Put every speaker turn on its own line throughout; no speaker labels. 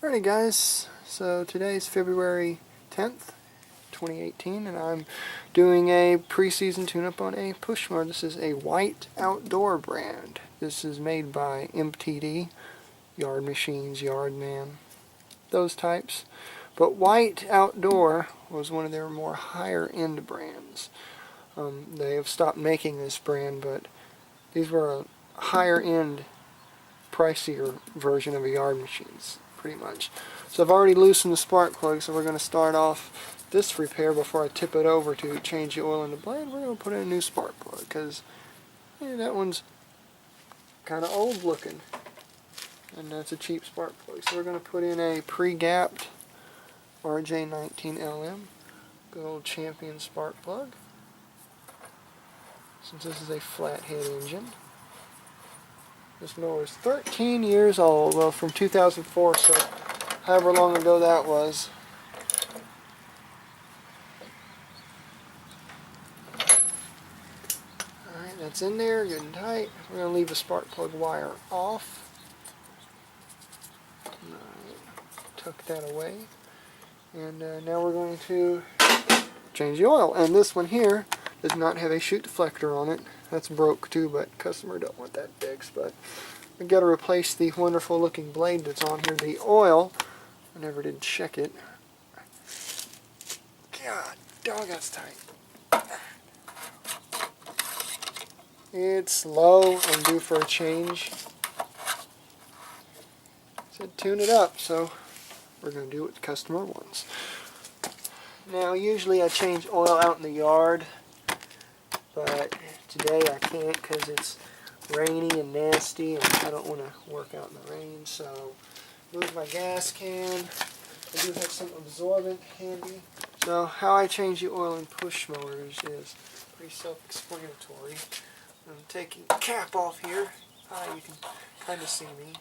Alrighty guys, so today's February 10th, 2018, and I'm doing a pre-season tune-up on a push mower. This is a White Outdoor brand. This is made by MTD, Yard Machines, Yardman, those types. But White Outdoor was one of their more higher-end brands. They have stopped making this brand, but these were a higher-end, pricier version of a Yard Machines, pretty much. So I've already loosened the spark plug, so we're going to start off this repair before I tip it over to change the oil in the blade. We're going to put in a new spark plug because that one's kind of old looking, and that's a cheap spark plug. So we're going to put in a pre-gapped RJ19LM, good old Champion spark plug, since this is a flathead engine. This mower is 13 years old, well, from 2004, so however long ago that was. Alright, that's in there, good and tight. We're going to leave the spark plug wire off. Alright, tuck that away. And now we're going to change the oil. And this one here does not have a chute deflector on it. That's broke too, but customer don't want that fixed. But we got to replace the wonderful looking blade that's on here. The oil, I never did check it. God, dog, that's tight. It's low and due for a change. Said tune it up, so we're going to do what the customer wants. Now, usually I change oil out in the yard, but today I can't because it's rainy and nasty and I don't want to work out in the rain. So move my gas can. I do have some absorbent handy. So how I change the oil in push mowers is pretty self-explanatory. I'm taking the cap off here. You can kind of see me.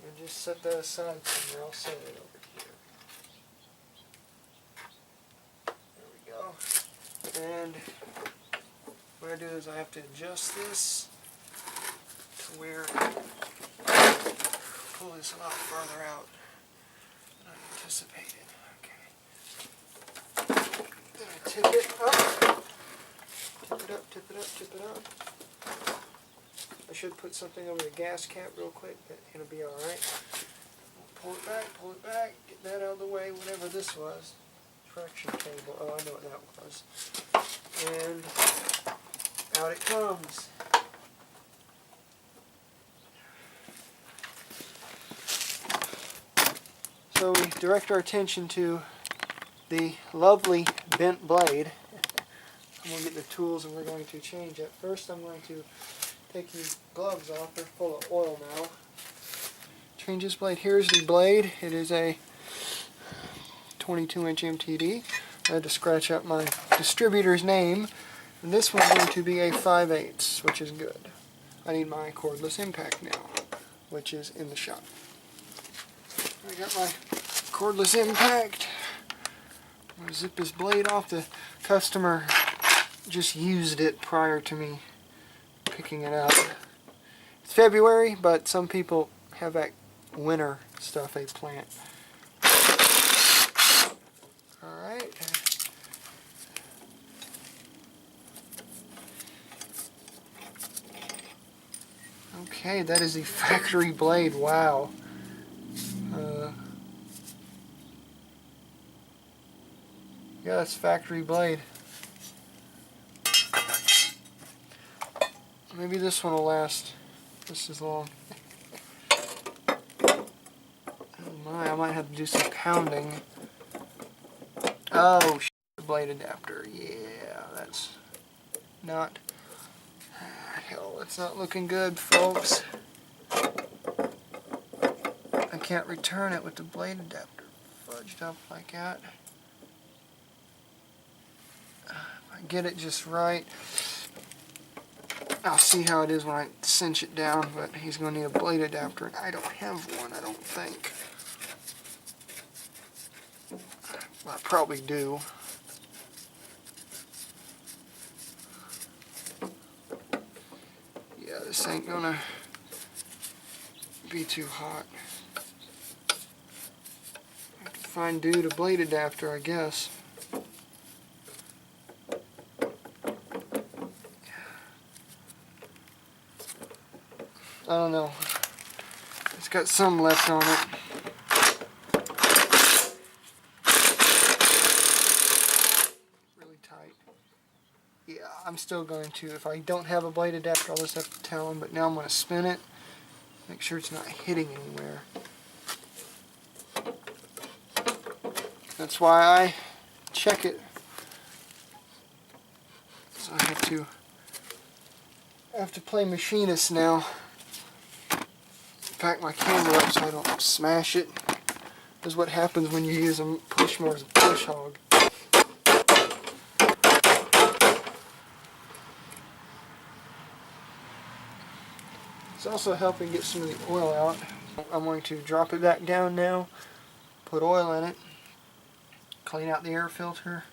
And just set that aside somewhere. I'll set it over here. There we go. And what I do is I have to adjust this to where I pull this a lot further out than I anticipated. Okay. Then I tip it up. Tip it up, tip it up, tip it up. I should put something over the gas cap real quick, but it'll be alright. Pull it back, get that out of the way, whatever this was. Traction cable, oh, I know what that was. And out it comes. So we direct our attention to the lovely bent blade. I'm going to get the tools and we're going to change it. First I'm going to take these gloves off. They're full of oil now. Change this blade. Here's the blade. It is a 22-inch MTD. I had to scratch out my distributor's name. And this one's going to be a 5/8, which is good. I need my cordless impact now, which is in the shop. I got my cordless impact. I'm going to zip this blade off. The customer just used it prior to me picking it up. It's February, but some people have that winter stuff they plant. Alright. Okay, that is the factory blade. Wow. Yeah, that's factory blade. Maybe this one will last just as long. Oh my, I might have to do some pounding. Oh, the blade adapter. Yeah, that's not... hell, it's not looking good, folks. I can't return it with the blade adapter fudged up like that. If I get it just right, I'll see how it is when I cinch it down, but he's going to need a blade adapter, and I don't have one, I don't think. Well, I probably do. Yeah, this ain't going to be too hot. find dude a blade adapter, I guess. I don't know. It's got some left on it. Really tight. Yeah, I'm still going to. If I don't have a blade adapter, I'll just have to tell him. But now I'm going to spin it. Make sure it's not hitting anywhere. That's why I check it. So I have to play machinist now. Pack my camera up so I don't smash it. This is what happens when you use a push mower as a push hog. It's also helping get some of the oil out. I'm going to drop it back down now, put oil in it, clean out the air filter,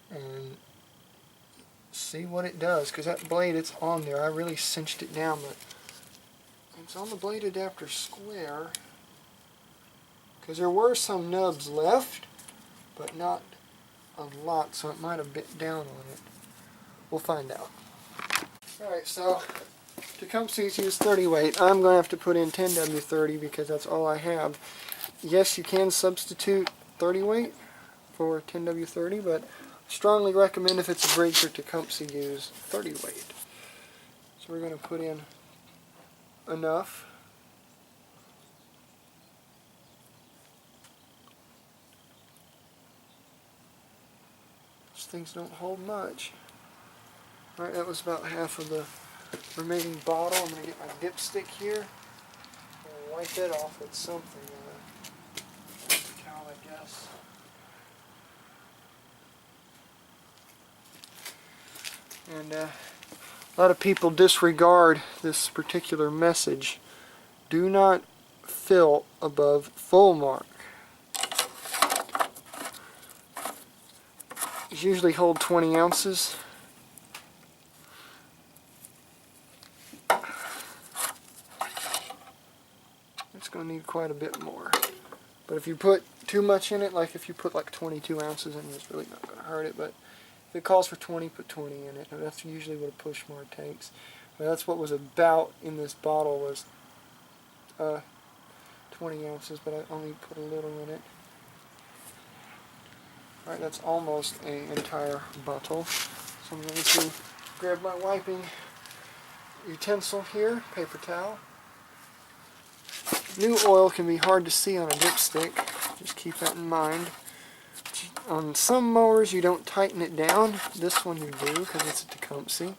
and see what it does. Because that blade, it's on there. I really cinched it down, but it's on the blade adapter square. Because there were some nubs left, but not a lot, so it might have bit down on it. We'll find out. Alright, so Tecumseh's used 30 weight. I'm going to have to put in 10W30 because that's all I have. Yes, you can substitute 30 weight for 10W30, but I strongly recommend if it's a Briggs or Tecumseh use 30 weight. So we're going to put in enough. These things don't hold much. Alright, that was about half of the remaining bottle. I'm going to get my dipstick here. I'll wipe that off with something. Towel, I guess. And a lot of people disregard this particular message. Do not fill above full mark. These usually hold 20 ounces. It's going to need quite a bit more. But if you put too much in it, like if you put like 22 ounces in it, it's really not going to hurt it. But if it calls for 20, put 20 in it. That's usually what a push mower takes. But that's what was about in this bottle, was 20 ounces, but I only put a little in it. Alright, that's almost an entire bottle. So I'm going to grab my wiping utensil here, paper towel. New oil can be hard to see on a dipstick, just keep that in mind. On some mowers you don't tighten it down, this one you do because it's a Tecumseh.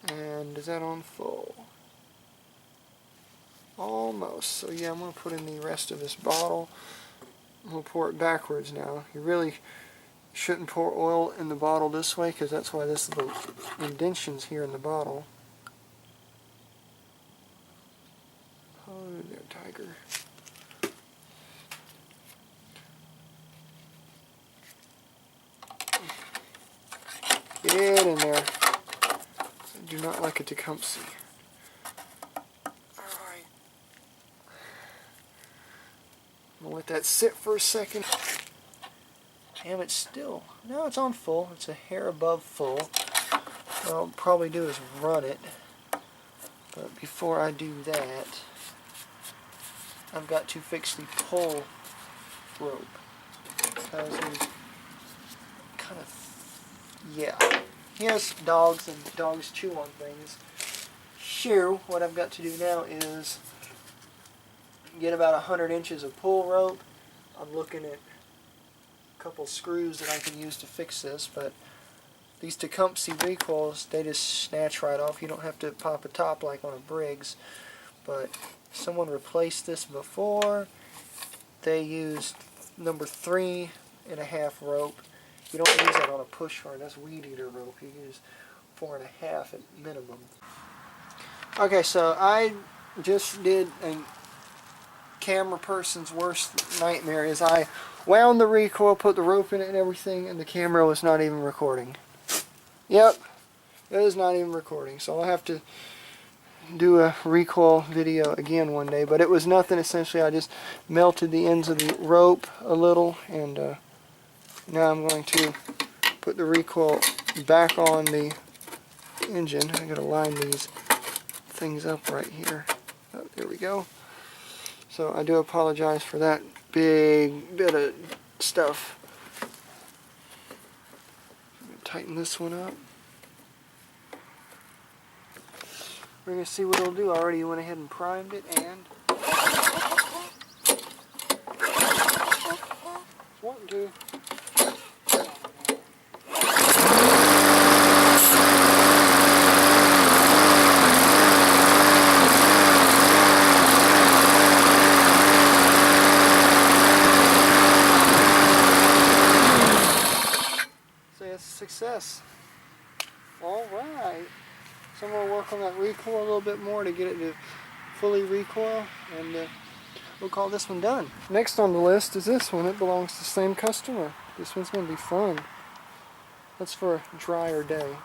And is that on full? Almost. So yeah, I'm going to put in the rest of this bottle. I'm going to pour it backwards now. You really shouldn't pour oil in the bottle this way because that's why this little indention's here in the bottle. Oh, there, tiger. Get in there. I do not like a Tecumseh. Alright. I'm going to let that sit for a second. Damn, it's still. No, it's on full. It's a hair above full. What I'll probably do is run it. But before I do that, I've got to fix the pull rope. Because he's kind of, yeah. He has dogs and dogs chew on things. So, what I've got to do now is get about 100 inches of pull rope. I'm looking at a couple screws that I can use to fix this, but these Tecumseh recoils, they just snatch right off. You don't have to pop a top like on a Briggs. But someone replaced this before. They used number 3.5 rope. You don't use that on a push hard. That's weed eater rope. You use 4.5 at minimum. Okay, so I just did a camera person's worst nightmare. Is I wound the recoil, put the rope in it and everything, and the camera was not even recording. Yep, it is not even recording. So I'll have to do a recoil video again one day, but it was nothing. Essentially, I just melted the ends of the rope a little, and now I'm going to put the recoil back on the engine. I'm going to line these things up right here. Oh, there we go. So I do apologize for that big bit of stuff. I'm going to tighten this one up. We're going to see what it'll do. I already went ahead and primed it, and it's wanting to. So it's a success. All right. So I'm going to work on that recoil a little bit more to get it to fully recoil, and we'll call this one done. Next on the list is this one. It belongs to the same customer. This one's going to be fun. That's for a drier day.